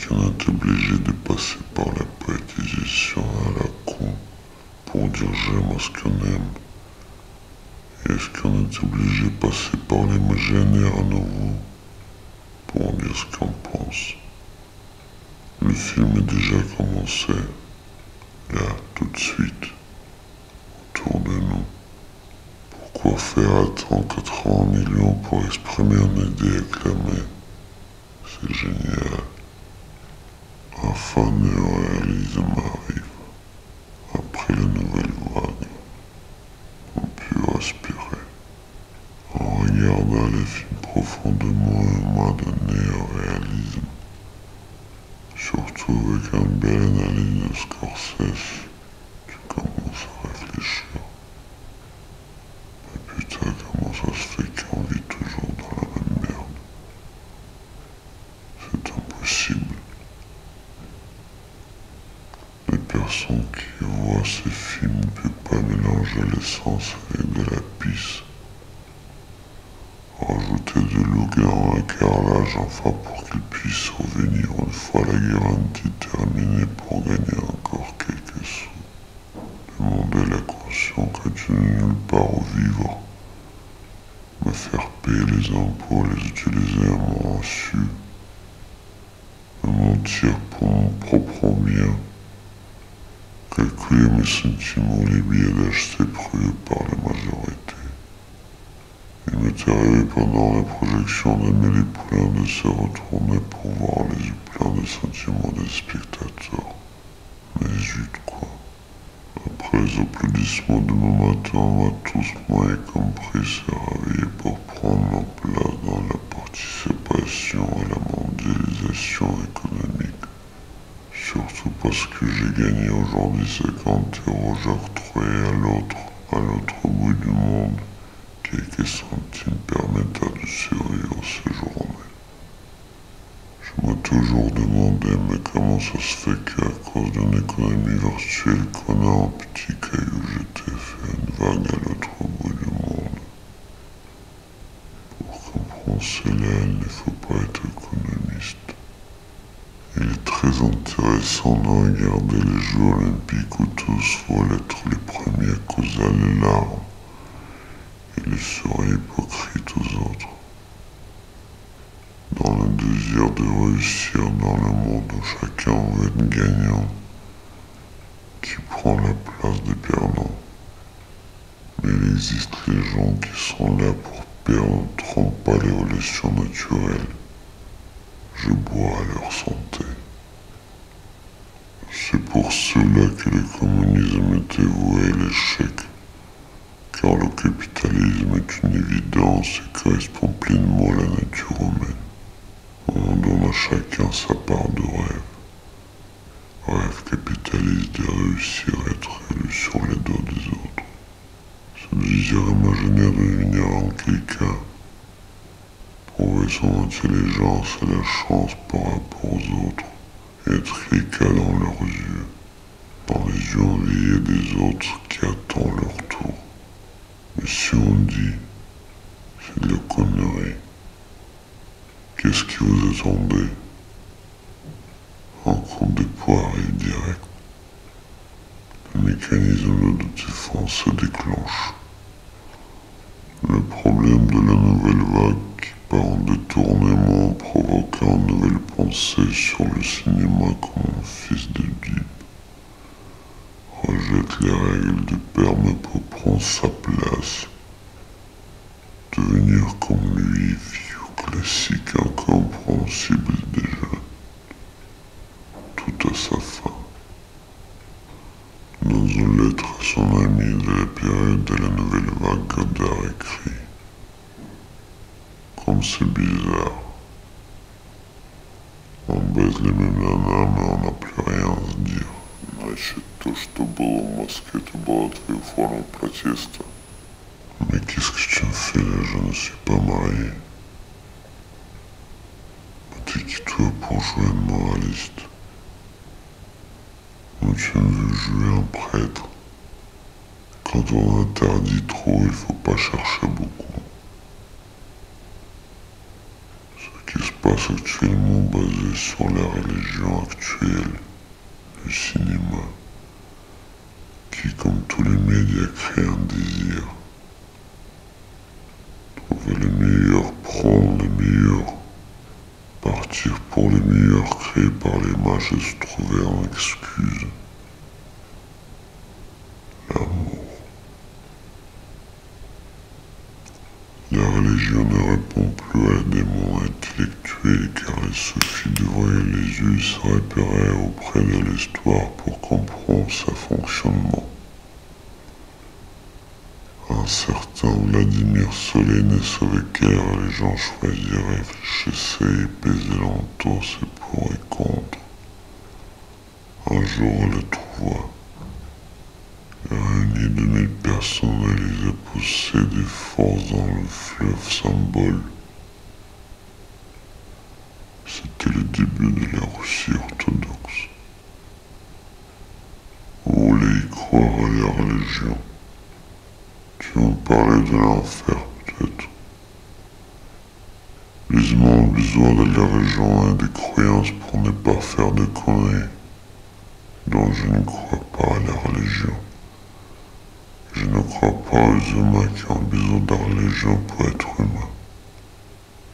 qu'on est obligé de passer par la poétisation à la con pour dire j'aime ce qu'on aime? Est-ce qu'on est obligé de passer par l'imaginaire à nouveau pour dire ce qu'on pense? Le film est déjà commencé, là, tout de suite, autour de nous. Pourquoi faire attendre 80 millions pour exprimer une idée acclamée? C'est génial. Enfin, néo-réalisme arrive. Après la nouvelle vague, on peut respirer. En regardant les films profondément humains de néo-réalisme, surtout avec une belle analyse de Scorsese, tu commences à réfléchir. Mais putain, comment ça se fait qu'on vit toujours dans la même merde? C'est impossible. Les personnes qui voient ces films ne peuvent pas mélanger l'essence avec de la pisse. Rajouter de l'eau dans un carrelage enfin pour qu'ils puissent revenir une fois la garantie terminée pour gagner encore quelques sous. Demander la caution que tu n'es nulle part où vivre. Me faire payer les impôts, les utiliser à mon insu. Me mentir pour mon propre bien. Calculer mes sentiments, les billets d'acheter prévus par la majorité. Il m'est arrivé pendant la projection d'Amélie Poulain de se retourner pour voir les yeux pleins de sentiments des spectateurs. Mais zut quoi. Après les applaudissements de mon matin, on m'a tous moins compris s'est réveillé pour prendre ma place dans la participation à la mondialisation économique. Surtout parce que j'ai gagné aujourd'hui 50 euros, j'octroyais à l'autre bout du monde, quelques centimes permettant de survivre ces journées. Je me toujours demandé, mais comment ça se fait qu'à cause d'une économie virtuelle qu'on a un petit caillou, j'étais fait une vague à l'autre bout du monde? Pour comprendre cela, il ne faut pas être économiste. Il est très intéressant de regarder les Jeux olympiques où tous veulent être les premiers à causer les larmes et les sourires hypocrites aux autres. Dans le désir de réussir dans le monde où chacun veut être gagnant, qui prend la place des perdants. Mais il existe les gens qui sont là pour perdre, ne trompent pas l'évolution naturelle. Je bois à leur santé. C'est pour cela que le communisme était voué à l'échec, car le capitalisme est une évidence et correspond pleinement à la nature humaine. On donne à chacun sa part de rêve. Rêve capitaliste de réussir à être élu sur les dos des autres. Ce désir imaginaire de devenir en quelqu'un, prouver son intelligence et la chance par rapport aux autres, et être quelqu'un dans leurs yeux, dans les yeux enviés des autres qui attendent leur tour. Mais si on dit, c'est de la connerie. Qu'est-ce que vous attendez? Un coup de poing arrive direct. Le mécanisme de défense se déclenche. Le problème de la nouvelle vague qui part en détournement provoquant une nouvelle pensée sur le cinéma comme un fils de dupe. Rejette les règles du père mais pour prendre sa place. Devenir comme lui, vieux classique incompréhensible des jeunes. Tout à sa fin. Dans une lettre à son ami de la période de la nouvelle vague, Godard écrit: comme c'est bizarre. On baise les mêmes nanas, mais on n'a plus rien à se dire. Значит, то, что было в Москве, это была твоя форма протеста. Mais qu'est-ce que tu me fais là? Je ne suis pas marié. Mais t'es qui toi pour jouer un moraliste? Ou tu me veux jouer un prêtre? Quand on interdit trop, il faut pas chercher beaucoup. Ce qui se passe passe actuellement basé sur la religion actuelle, le cinéma, qui, comme tous les médias, crée un désir. Trouver le meilleur, prendre le meilleur, partir pour le meilleur créé par les mages et se trouver en excuse. L'amour. La religion ne répond plus à la demande intellectuelle car il suffit d'ouvrir les yeux et se repérer auprès de l'histoire pour comprendre sa fonctionnement. Un certain Vladimir Solène savait quelle religion choisir, réfléchissait et pesait l'entour ses pour et contre. Un jour, elle le trouva. Réunis 2000 personnes, elle les a poussées des forces dans le fleuve symbole. C'était le début de la Russie orthodoxe. Vous voulez y croire à la religion? Tu veux parler de l'enfer, peut-être? Les humains ont besoin de la religion et des croyances pour ne pas faire de conneries. Donc je ne crois pas à la religion. Je ne crois pas aux humains qui ont besoin de la religion pour être humains.